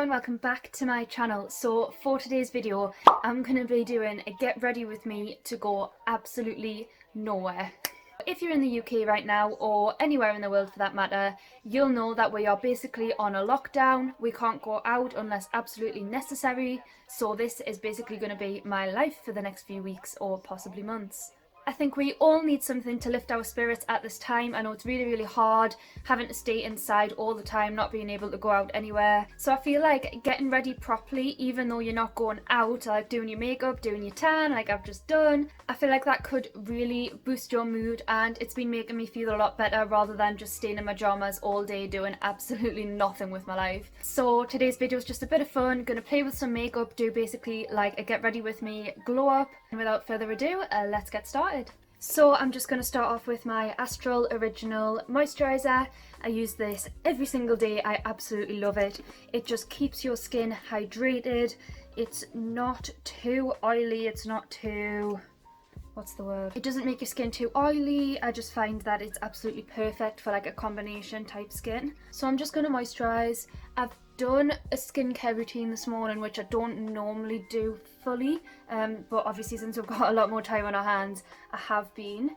and welcome back to my channel. So for today's video I'm going to be doing a get ready with me to go absolutely nowhere. If you're in the UK right now, or anywhere in the world for that matter, you'll know that we are basically on a lockdown. We can't go out unless absolutely necessary, so this is basically going to be my life for the next few weeks or possibly months. I think we all need something to lift our spirits at this time. I know it's really hard having to stay inside all the time, not being able to go out anywhere. So I feel like getting ready properly, even though you're not going out, like doing your makeup, doing your tan, like I've just done, I feel like that could really boost your mood, and it's been making me feel a lot better rather than just staying in my pajamas all day doing absolutely nothing with my life. So today's video is just a bit of fun, gonna play with some makeup, do basically like a get ready with me glow up, and without further ado, let's get started. So I'm just going to start off with my Astral Original Moisturiser. I use this every single day. I absolutely love it. It just keeps your skin hydrated. It's not too oily. It's not too... what's the word? It doesn't make your skin too oily. I just find that it's absolutely perfect for like a combination type skin. So I'm just going to moisturise. I've done a skincare routine this morning, which I don't normally do fully, but obviously since we've got a lot more time on our hands, I have been.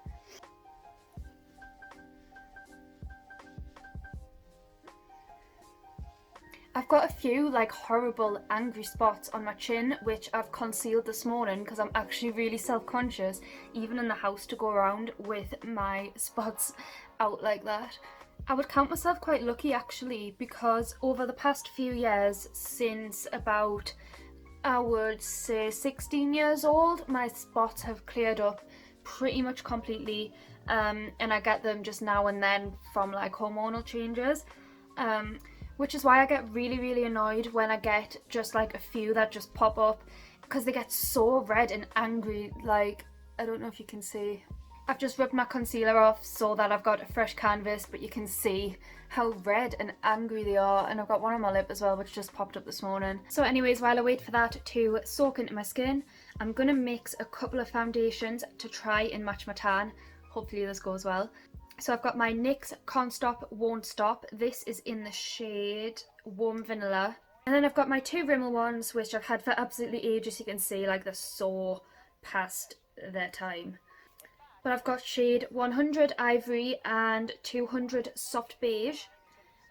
I've got a few like horrible angry spots on my chin, which I've concealed this morning because I'm actually really self-conscious even in the house to go around with my spots out like that. I would count myself quite lucky actually, because over the past few years, since about I would say 16 years old, my spots have cleared up pretty much completely, and I get them just now and then from like hormonal changes, which is why I get really annoyed when I get just like a few that just pop up, because they get so red and angry. Like, I don't know if you can see. I've just rubbed my concealer off so that I've got a fresh canvas, but you can see how red and angry they are, and I've got one on my lip as well which just popped up this morning. So anyways, while I wait for that to soak into my skin, I'm going to mix a couple of foundations to try and match my tan. Hopefully this goes well. So I've got my NYX Can't Stop Won't Stop. This is in the shade Warm Vanilla. And then I've got my two Rimmel ones, which I've had for absolutely ages. You can see like they're so past their time. But I've got shade 100 Ivory and 200 Soft Beige.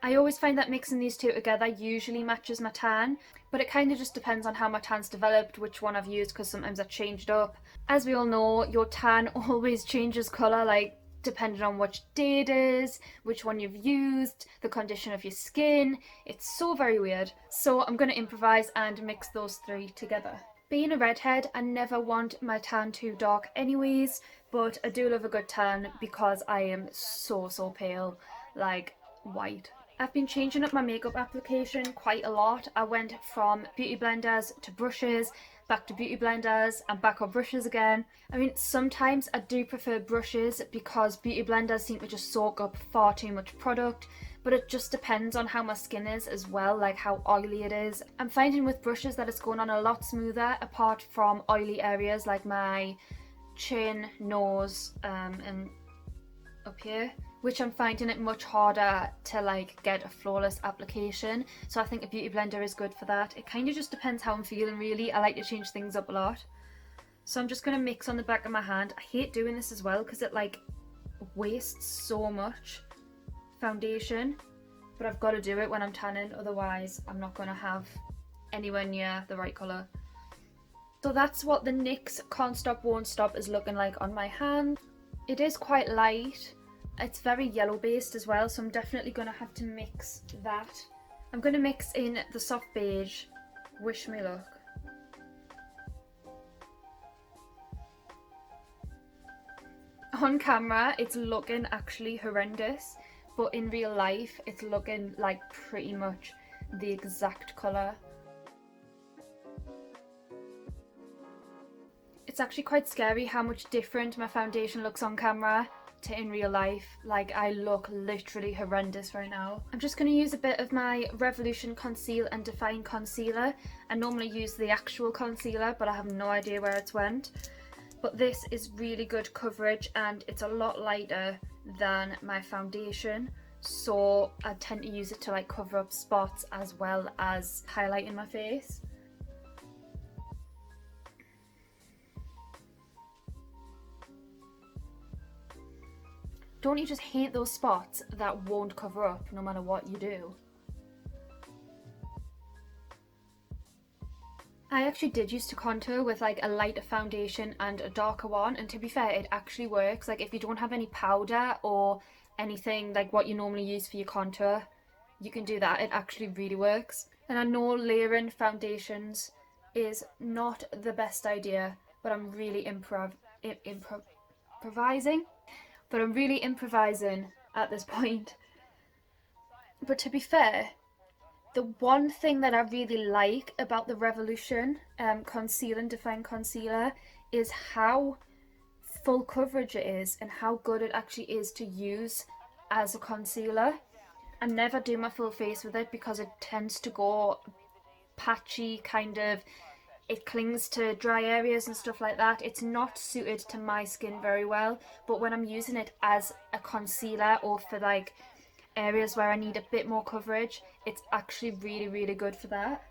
I always find that mixing these two together usually matches my tan, but it kind of just depends on how my tan's developed, which one I've used, because sometimes I've changed up. As we all know, your tan always changes colour, like depending on which day it is, which one you've used, the condition of your skin. It's so very weird. So I'm going to improvise and mix those three together. Being a redhead, I never want my tan too dark anyways, but I do love a good tan because I am so pale, like white. I've been changing up my makeup application quite a lot. I went from beauty blenders to brushes, back to beauty blenders and back on brushes again. I mean, sometimes I do prefer brushes because beauty blenders seem to just soak up far too much product, but it just depends on how my skin is as well, like how oily it is. I'm finding with brushes that it's going on a lot smoother, apart from oily areas like my chin, nose, and up here, which I'm finding it much harder to like get a flawless application. So I think a beauty blender is good for that. It kind of just depends how I'm feeling really. I like to change things up a lot. So I'm just going to mix on the back of my hand. I hate doing this as well because it like wastes so much foundation, but I've got to do it when I'm tanning, otherwise I'm not going to have anywhere near the right colour. So that's what the NYX Can't Stop Won't Stop is looking like on my hand. It is quite light. It's very yellow based as well, so I'm definitely going to have to mix that. I'm going to mix in the Soft Beige Wish Me Luck. On camera it's looking actually horrendous, but in real life it's looking like pretty much the exact colour. It's actually quite scary how much different my foundation looks on camera to in real life. Like, I look literally horrendous right now. I'm just going to use a bit of my Revolution Conceal and Define Concealer. I normally use the actual concealer, but I have no idea where it's went. But this is really good coverage and it's a lot lighter than my foundation. so I tend to use it to like cover up spots as well as highlighting my face. Don't you just hate those spots that won't cover up no matter what you do? I actually did used to contour with like a lighter foundation and a darker one, and to be fair, it actually works. Like if you don't have any powder or anything like what you normally use for your contour, you can do that. It actually really works. And I know layering foundations is not the best idea, but I'm really improvising. But I'm really improvising at this point. But to be fair, the one thing that I really like about the Revolution Conceal and Define Concealer is how full coverage it is and how good it actually is to use as a concealer. I never do my full face with it because it tends to go patchy, kind of, it clings to dry areas and stuff like that. It's not suited to my skin very well, but when I'm using it as a concealer or for like areas where I need a bit more coverage, it's actually really good for that.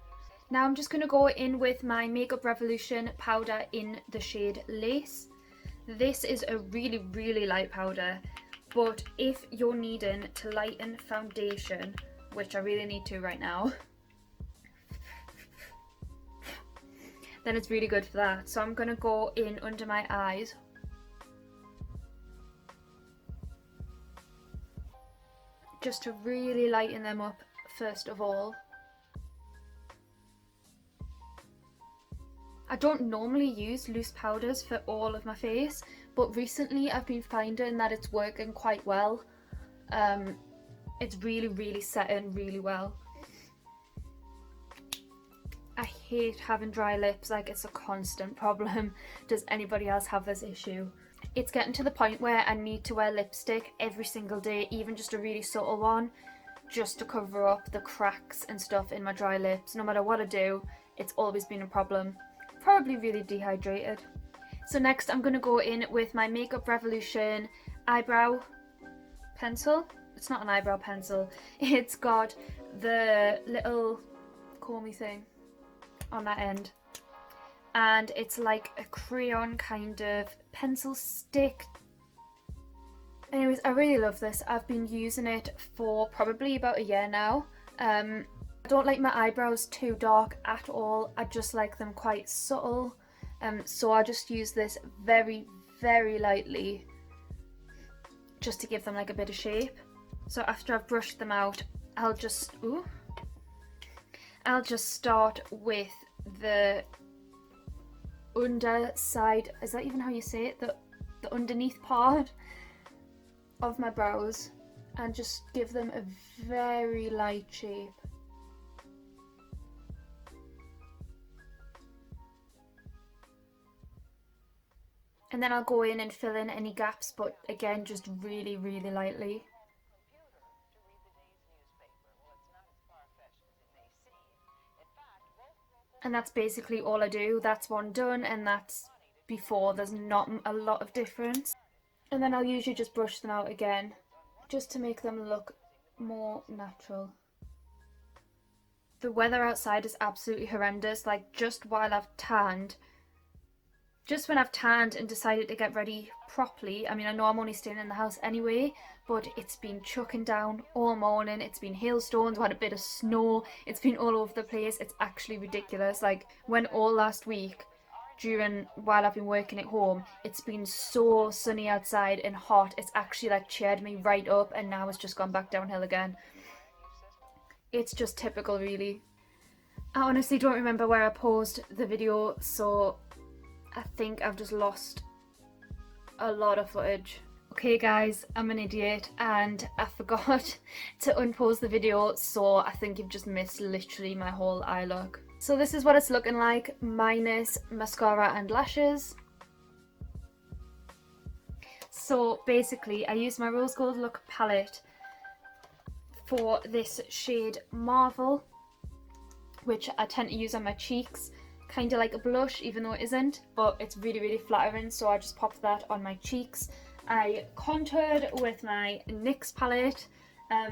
Now I'm just going to go in with my Makeup Revolution powder in the shade Lace. This is a really light powder, but if you're needing to lighten foundation, which I really need to right now, then it's really good for that. So I'm going to go in under my eyes. Just to really lighten them up first of all. I don't normally use loose powders for all of my face, but recently I've been finding that it's working quite well. It's really setting really well. I hate having dry lips, like it's a constant problem. Does anybody else have this issue? It's getting to the point where I need to wear lipstick every single day, even just a really subtle one, just to cover up the cracks and stuff in my dry lips. No matter what I do, it's always been a problem. Probably really dehydrated. So next I'm going to go in with my Makeup Revolution Eyebrow Pencil. It's not an eyebrow pencil. It's got the little comby thing on that end. And it's like a crayon kind of pencil stick. Anyways, I really love this. I've been using it for probably about a year now. I don't like my eyebrows too dark at all. I just like them quite subtle. So I just use this very lightly just to give them like a bit of shape. So after I've brushed them out, I'll just start with the underside, is that even how you say it? The underneath part of my brows, and just give them a very light shape. And then I'll go in and fill in any gaps, but again, just really lightly. And that's basically all I do. That's one done, and that's before. There's not a lot of difference. And then I'll usually just brush them out again, just to make them look more natural. The weather outside is absolutely horrendous. Like just while I've tanned, just when I've tanned and decided to get ready properly, I mean, I know I'm only staying in the house anyway, but it's been chucking down all morning. It's been hailstones, we had a bit of snow, it's been all over the place. It's actually ridiculous. Like when all last week, while I've been working at home, it's been so sunny outside and hot. It's actually like cheered me right up, and now it's just gone back downhill again. It's just typical, really. I honestly don't remember where I paused the video, so I think I've just lost a lot of footage. Okay guys, I'm an idiot and I forgot to unpause the video, so I think you've just missed literally my whole eye look. So this is what it's looking like, minus mascara and lashes. So basically I used my Rose Gold Look palette for this shade Marvel, which I tend to use on my cheeks. Kind of like a blush, even though it isn't, but it's really flattering, so I just popped that on my cheeks. I contoured with my NYX palette,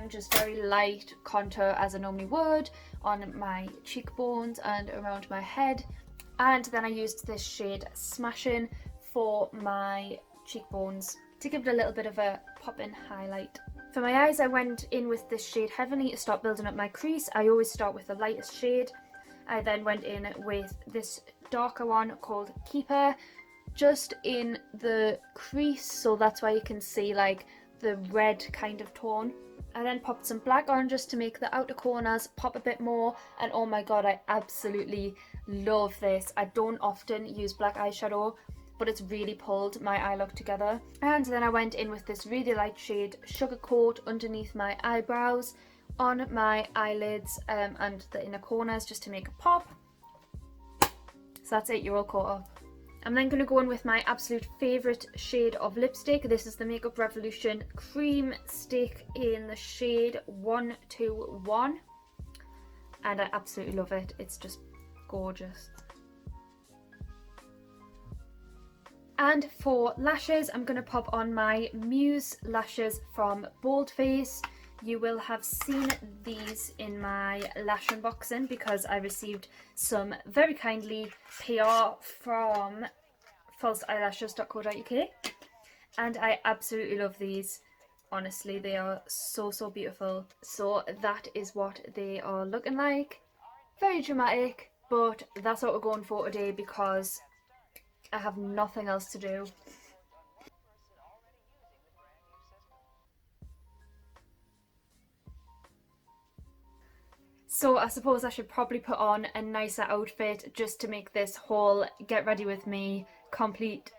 just very light contour as I normally would on my cheekbones and around my head. And then I used this shade Smashing for my cheekbones to give it a little bit of a pop-in highlight. For my eyes, I went in with this shade Heavenly to start building up my crease. I always start with the lightest shade. I then went in with this darker one called Keeper, just in the crease, so that's why you can see like the red kind of tone. I then popped some black on just to make the outer corners pop a bit more, and oh my god, I absolutely love this. I don't often use black eyeshadow, but it's really pulled my eye look together. And then I went in with this really light shade Sugar Coat underneath my eyebrows, on my eyelids and the inner corners, just to make a pop. So that's it, you're all caught up. I'm then going to go in with my absolute favourite shade of lipstick. This is the Makeup Revolution Cream Stick in the shade 121. And I absolutely love it. It's just gorgeous. And for lashes, I'm going to pop on my Muse lashes from Boldface. You will have seen these in my lash unboxing because I received some very kindly PR from falseeyelashes.co.uk, and I absolutely love these. Honestly, they are so beautiful. So that is what they are looking like. Very dramatic, but that's what we're going for today because I have nothing else to do. So I suppose I should probably put on a nicer outfit just to make this whole get ready with me complete.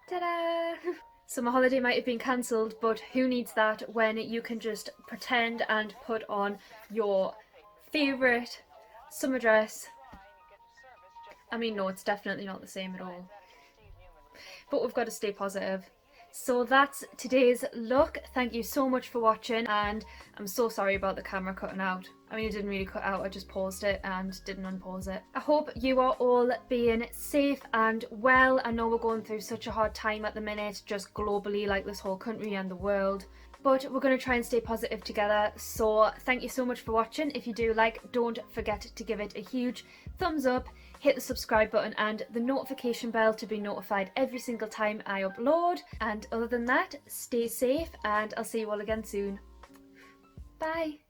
Ta-da! So my holiday might have been cancelled, but who needs that when you can just pretend and put on your favourite summer dress. I mean, no, it's definitely not the same at all. But we've got to stay positive. So that's today's look. Thank you so much for watching, and I'm so sorry about the camera cutting out. I mean, it didn't really cut out, I just paused it and didn't unpause it. I hope you are all being safe and well. I know we're going through such a hard time at the minute, just globally, like this whole country and the world. But we're going to try and stay positive together. So thank you so much for watching. If you do like, don't forget to give it a huge thumbs up, hit the subscribe button and the notification bell to be notified every single time I upload. And other than that, stay safe and I'll see you all again soon. Bye.